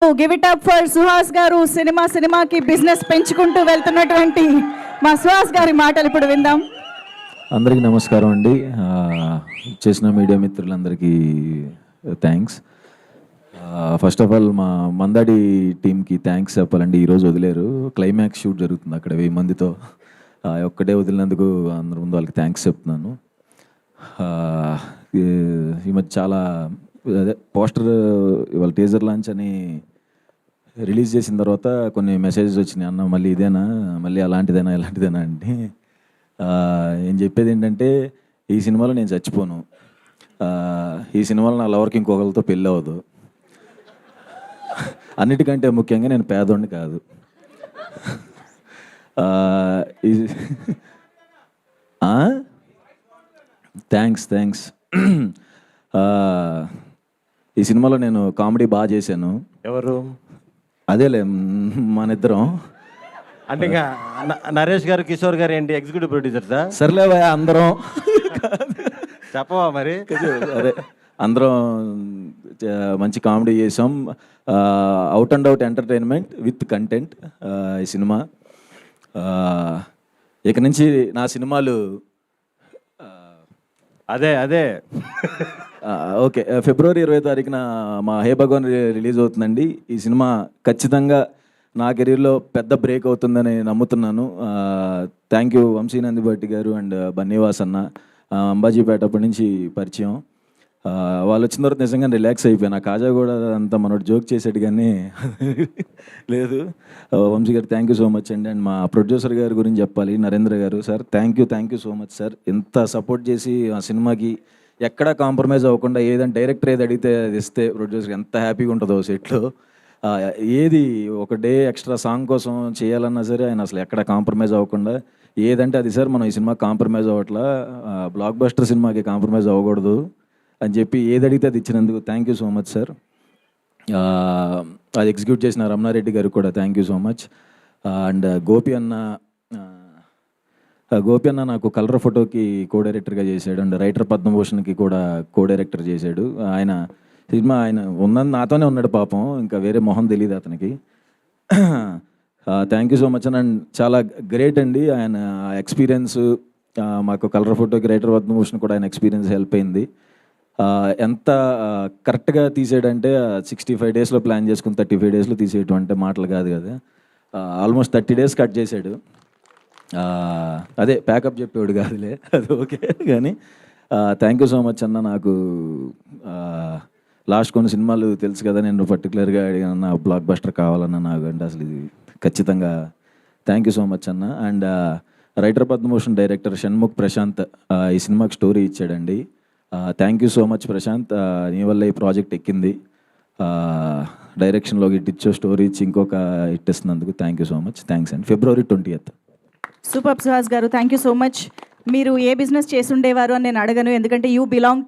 Give it up for Suhas గారు. సినిమాకి business పెంచుకుంటూ వెళ్తున్నటువంటి మా సుహాస్ గారి మాటలు ఇప్పుడు విందాం. అందరికీ నమస్కారం అండి. చేసిన మీడియా మిత్రులందరికీ థ్యాంక్స్. ఫస్ట్ ఆఫ్ ఆల్ మా మందాడి టీంకి థ్యాంక్స్ చెప్పాలండి. ఈరోజు వదిలేరు, క్లైమాక్స్ షూట్ జరుగుతుంది అక్కడ 1000 మందితో. ఒక్కటే వదిలినందుకు అందరి ముందు వాళ్ళకి థ్యాంక్స్ చెప్తున్నాను. ఈ మధ్య చాలా అదే పోస్టర్ ఇవాళ టీజర్ లాంచ్ అని రిలీజ్ చేసిన తర్వాత కొన్ని మెసేజెస్ వచ్చినాయి, అన్న మళ్ళీ ఇదేనా, మళ్ళీ అలాంటిదేనా ఇలాంటిదేనా అంటే ఏం చెప్పేది ఏంటంటే, ఈ సినిమాలో నేను చచ్చిపోను, ఈ సినిమాలో నా లవర్కి ఇంకొకరితో పెళ్ళి అవ్వదు, అన్నిటికంటే ముఖ్యంగా నేను పేదోడిని కాదు. థ్యాంక్స్. ఈ సినిమాలో నేను కామెడీ బాగా చేశాను. ఎవరు? అదేలే మన ఇద్దరం. అంటే ఇంకా నరేష్ గారు, కిషోర్ గారు ఏంటి ఎగ్జిక్యూటివ్ ప్రొడ్యూసర్సా? సర్లేవా అందరం చెప్పవా మరి? అదే అందరం మంచి కామెడీ చేసాం. Out and out entertainment with content ఈ సినిమా. ఇక నుంచి నా సినిమాలు అదే ఓకే, ఫిబ్రవరి 20వ తారీఖున మా హే భగవాన్ రిలీజ్ అవుతుందండి. ఈ సినిమా ఖచ్చితంగా నా కెరీర్లో పెద్ద బ్రేక్ అవుతుందని నమ్ముతున్నాను. థ్యాంక్ యూ వంశీ నందిబట్టి గారు అండ్ బన్నీవాస్ అన్న. అంబాజీపేట అప్పటి నుంచి పరిచయం. వాళ్ళు వచ్చిన తర్వాత నిజంగా రిలాక్స్ అయిపోయాను. ఆ కాజా కూడా అంతా మనోడు జోక్ చేసాడు కానీ లేదు. వంశీ గారు థ్యాంక్ యూ సో మచ్ అండి. అండ్ మా ప్రొడ్యూసర్ గారి గురించి చెప్పాలి, నరేంద్ర గారు. Sir thank you so much sir. ఎంత సపోర్ట్ చేసి ఆ సినిమాకి ఎక్కడా కాంప్రమైజ్ అవ్వకుండా ఏదంటే డైరెక్టర్ ఏది అడిగితే అది ఇస్తే ప్రొడ్యూసర్ ఎంత హ్యాపీగా ఉంటుందో సెట్లో. ఏది ఒక డే ఎక్స్ట్రా సాంగ్ కోసం చేయాలన్నా సరే ఆయన అసలు ఎక్కడ కాంప్రమైజ్ అవ్వకుండా ఏదంటే అది సార్ మనం ఈ సినిమా కాంప్రమైజ్ అవ్వట్లా, బ్లాక్ బస్టర్ సినిమాకి కాంప్రమైజ్ అవ్వకూడదు అని చెప్పి ఏది అడిగితే అది ఇచ్చినందుకు thank you so much sir. అది ఎగ్జిక్యూట్ చేసిన రమణారెడ్డి గారికి కూడా thank you so much. And Gopi అన్న నాకు కలర్ ఫోటోకి కో డైరెక్టర్గా చేశాడు అండ్ రైటర్ పద్మభూషణ్కి కూడా కో డైరెక్టర్ చేశాడు. ఆయన సినిమా ఆయన ఉన్నది నాతోనే ఉన్నాడు పాపం, ఇంకా వేరే మొహం తెలియదు అతనికి. Thank you so much and చాలా గ్రేట్ అండి ఆయన ఎక్స్పీరియన్స్. మాకు కలర్ ఫోటోకి రైటర్ పద్మభూషణ్ కూడా ఆయన ఎక్స్పీరియన్స్ హెల్ప్ అయింది. ఎంత కరెక్ట్గా తీసేయడంటే 65 డేస్లో ప్లాన్ చేసుకుని 35 డేస్లో తీసేయటం అంటే మాటలు కాదు కదా. ఆల్మోస్ట్ 30 డేస్ కట్ చేశాడు. అదే ప్యాకప్ చెప్పేవాడు కాదులే, అది ఓకే. కానీ థ్యాంక్ యూ సో మచ్ అన్న. నాకు లాస్ట్ కొన్ని సినిమాలు తెలుసు కదా, నేను పర్టికులర్గా అడిగిన బ్లాక్ బస్టర్ కావాలన్నా నాకు అంటే అసలు ఇది ఖచ్చితంగా థ్యాంక్ యూ సో మచ్ అన్న. And writer Padma Bhushan director Shanmukh Prashanth ఈ సినిమాకి స్టోరీ ఇచ్చాడండి. Thank you so much Prashanth, నీ వల్ల ఈ ప్రాజెక్ట్ ఎక్కింది. డైరెక్షన్లోకి ఇట్టిచ్చో స్టోరీ ఇచ్చి ఇంకొక ఇట్టిస్తున్నందుకు thank you so much. Thanks అండి. ఫిబ్రవరి 20th. సూపర్ సుహాస్ గారు, థ్యాంక్ యూ సో మచ్. మీరు ఏ బిజినెస్ చేసుండేవారు అని నేను అడగను, ఎందుకంటే యూ బిలాంగ్ టు